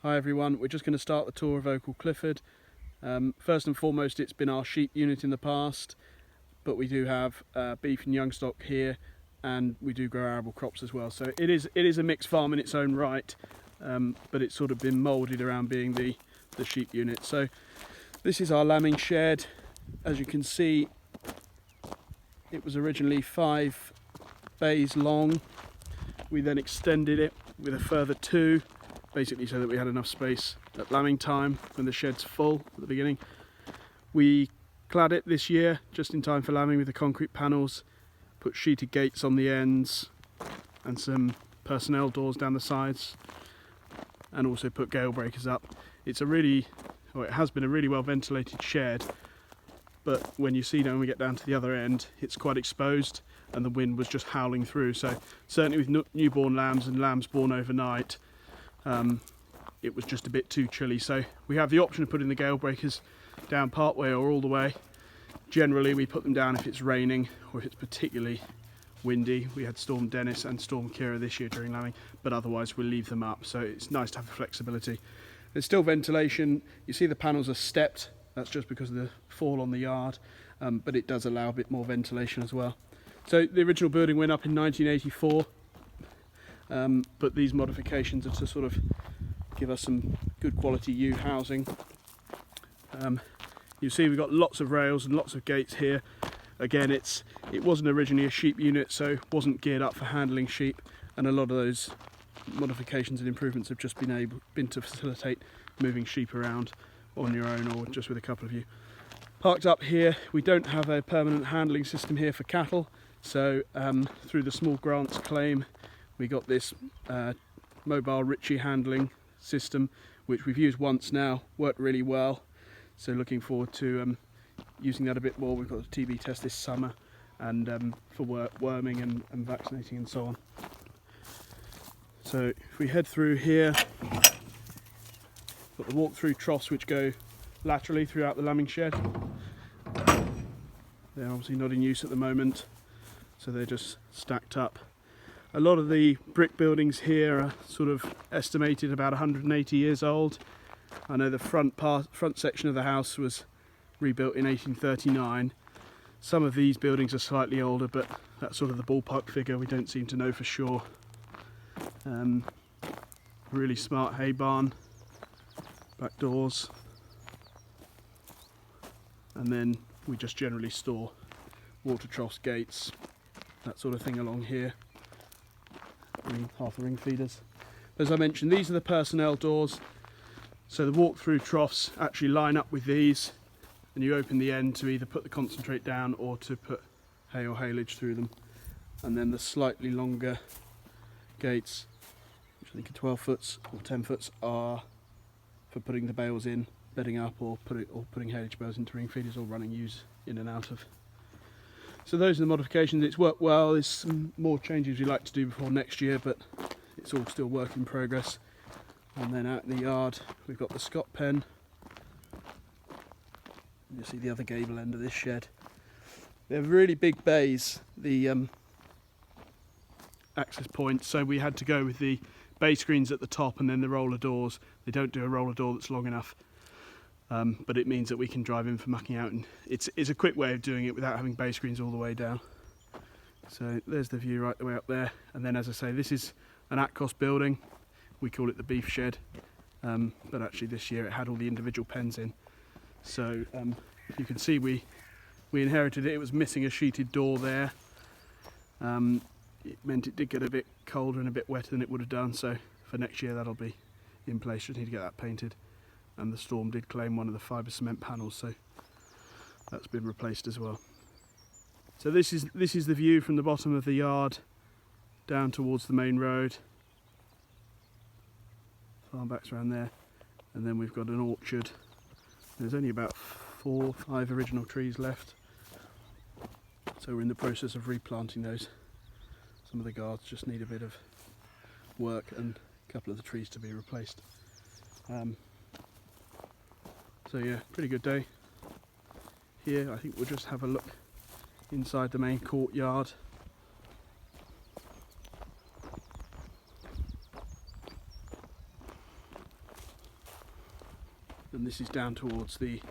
Hi everyone, we're just going to start the tour of Oakle Clifford. First and foremost, it's been our sheep unit in the past, but we do have beef and young stock here, and we do grow arable crops as well. So it is a mixed farm in its own right, but it's sort of been moulded around being the sheep unit. So this is our lambing shed. As you can see, it was originally 5 bays long. We then extended it with a further 2, basically so that we had enough space at lambing time when the shed's full at the beginning. We clad it this year just in time for lambing with the concrete panels, put sheeted gates on the ends and some personnel doors down the sides, and also put gale breakers up. It has been a really well ventilated shed, but when we get down to the other end, it's quite exposed and the wind was just howling through. So certainly with newborn lambs and lambs born overnight, it was just a bit too chilly. So we have the option of putting the gale breakers down part way or all the way. Generally we put them down if it's raining or if it's particularly windy. We had Storm Dennis and Storm Kira this year during lambing, but otherwise we'll leave them up. So it's nice to have the flexibility. There's still ventilation. You see the panels are stepped. That's just because of the fall on the yard, but it does allow a bit more ventilation as well. So the original building went up in 1984, but these modifications are to sort of give us some good quality ewe housing. You see we've got lots of rails and lots of gates here. Again, it wasn't originally a sheep unit, so it wasn't geared up for handling sheep, and a lot of those modifications and improvements have just been to facilitate moving sheep around on your own or just with a couple of you. Parked up here, we don't have a permanent handling system here for cattle, so through the small grants claim we got this mobile Ritchie handling system, which we've used once now, worked really well, so looking forward to using that a bit more. We've got a TB test this summer, and for worming and vaccinating and so on. So if we head through here, got the walk-through troughs which go laterally throughout the lambing shed. They're obviously not in use at the moment, so they're just stacked up. A lot of the brick buildings here are sort of estimated about 180 years old. I know the front section of the house was rebuilt in 1839. Some of these buildings are slightly older, but that's sort of the ballpark figure. We don't seem to know for sure. Really smart hay barn, back doors, and then we just generally store water troughs, gates, that sort of thing along here. Half the ring feeders. As I mentioned, these are the personnel doors, so the walk-through troughs actually line up with these, and you open the end to either put the concentrate down or to put hay or haylage through them. And then the slightly longer gates, which I think are 12 foot or 10 foot, are for putting the bales in, bedding up, or putting haylage bales into ring feeders or running ewes in and out of. So those are the modifications. It's worked well. There's some more changes we'd like to do before next year, but it's all still work in progress. And then out in the yard we've got the Scott pen. You see the other gable end of this shed. They're really big bays, the access points, so we had to go with the bay screens at the top and then the roller doors. They don't do a roller door that's long enough, but it means that we can drive in for mucking out, and it's a quick way of doing it without having bay screens all the way down. So there's the view right the way up there, and then as I say, this is an Atcos building. We call it the beef shed, but actually this year it had all the individual pens in. So you can see we inherited it. It was missing a sheeted door there. It meant it did get a bit colder and a bit wetter than it would have done, so for next year that'll be in place. Just need to get that painted, and the storm did claim one of the fibre cement panels, so that's been replaced as well. So this is the view from the bottom of the yard down towards the main road. Farm backs around there, and then we've got an orchard. There's only about 4 or 5 original trees left, so we're in the process of replanting those. Some of the guards just need a bit of work and a couple of the trees to be replaced. So yeah, pretty good day here. I think we'll just have a look inside the main courtyard. and this is down towards the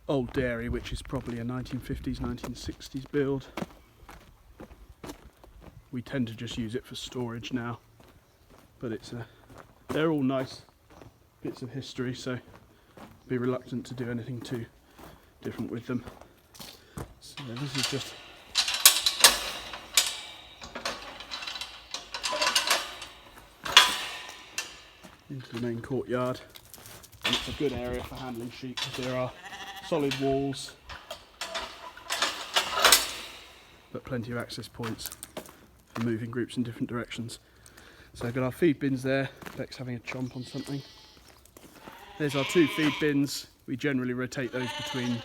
old dairy, which is probably a 1950s, 1960s build. We tend to just use it for storage now, but they're all nice bits of history, so be reluctant to do anything too different with them. So this is just into the main courtyard, and it's a good area for handling sheep because there are solid walls but plenty of access points for moving groups in different directions. So I've got our feed bins there. Beck's having a chomp on something. There's our 2 feed bins. We generally rotate those between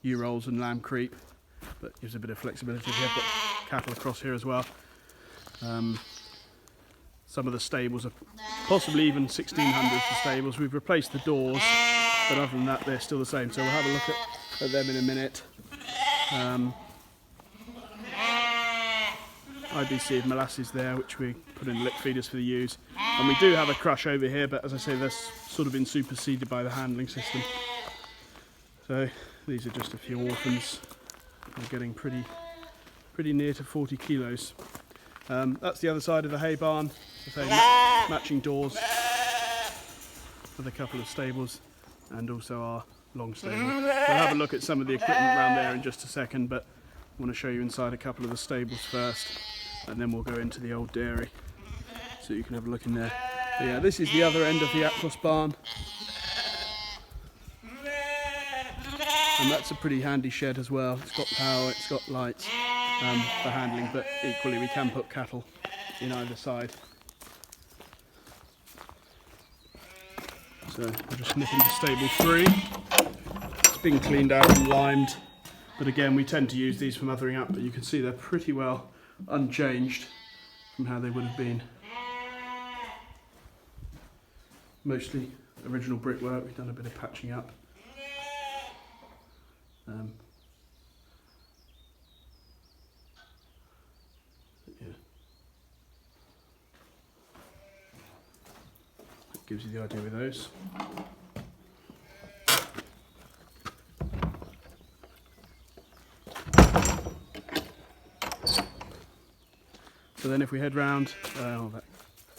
ewe rolls and lamb creep, but gives a bit of flexibility. We have got cattle across here as well. Some of the stables are possibly even 1600s for stables. We've replaced the doors, but other than that they're still the same. So we'll have a look at them in a minute. IBC of molasses there, which we put in lick feeders for the ewes. And we do have a crush over here, but as I say, that's sort of been superseded by the handling system. So these are just a few orphans. They're getting pretty near to 40 kilos. That's the other side of the hay barn. As I say, matching doors for the couple of stables and also our long stable. We'll have a look at some of the equipment around there in just a second, but I want to show you inside a couple of the stables first, and then we'll go into the old dairy so you can have a look in there. But yeah, this is the other end of the Atlas barn, and that's a pretty handy shed as well. It's got power, it's got lights for handling, but equally we can put cattle in either side. So we'll just nip into stable 3. It's been cleaned out and limed, but again we tend to use these for mothering up, but you can see they're pretty well unchanged from how they would have been. Mostly original brickwork. We've done a bit of patching up. Yeah. That gives you the idea with those. So then if we head round, that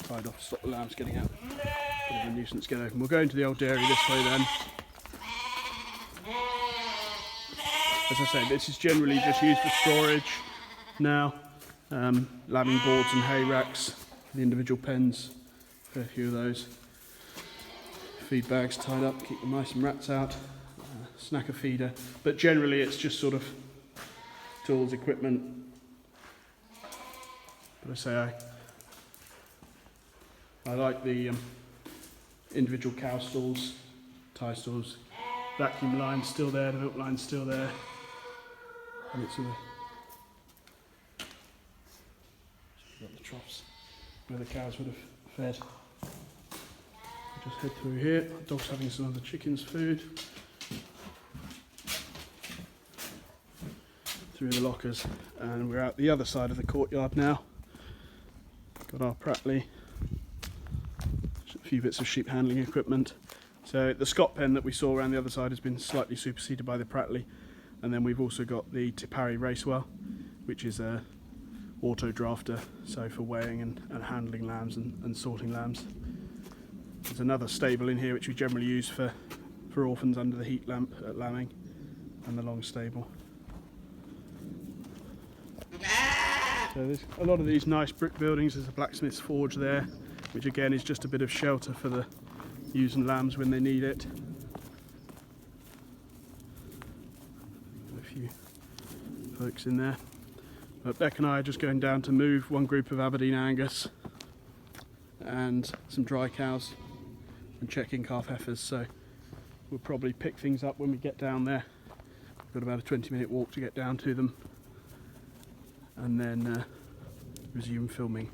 tied off, stop the lambs getting out. Bit of a nuisance, get open. We'll go into the old dairy this way then. As I say, this is generally just used for storage now. Lambing boards and hay racks, the individual pens, a fair few of those. Feed bags tied up, keep the mice and rats out. Snacker feeder, but generally it's just sort of tools, equipment. But I say I like the individual cow stalls, tie stalls, vacuum line's still there, the milk line's still there, and it's got the troughs where the cows would have fed. We'll just head through here. The dog's having some of the chickens' food. Through the lockers, and we're out the other side of the courtyard now. Got our pratley, a few bits of sheep handling equipment. So the Scott pen that we saw around the other side has been slightly superseded by the pratley, and then we've also got the Tipari racewell, which is a auto drafter, so for weighing and handling lambs and sorting lambs. There's another stable in here which we generally use for orphans under the heat lamp at lambing, and the long stable. So there's a lot of these nice brick buildings. There's a blacksmith's forge there, which again is just a bit of shelter for the ewes and lambs when they need it. Got a few folks in there. But Beck and I are just going down to move one group of Aberdeen Angus and some dry cows and check in calf heifers, so we'll probably pick things up when we get down there. We've got about a 20-minute walk to get down to them, and then resume filming.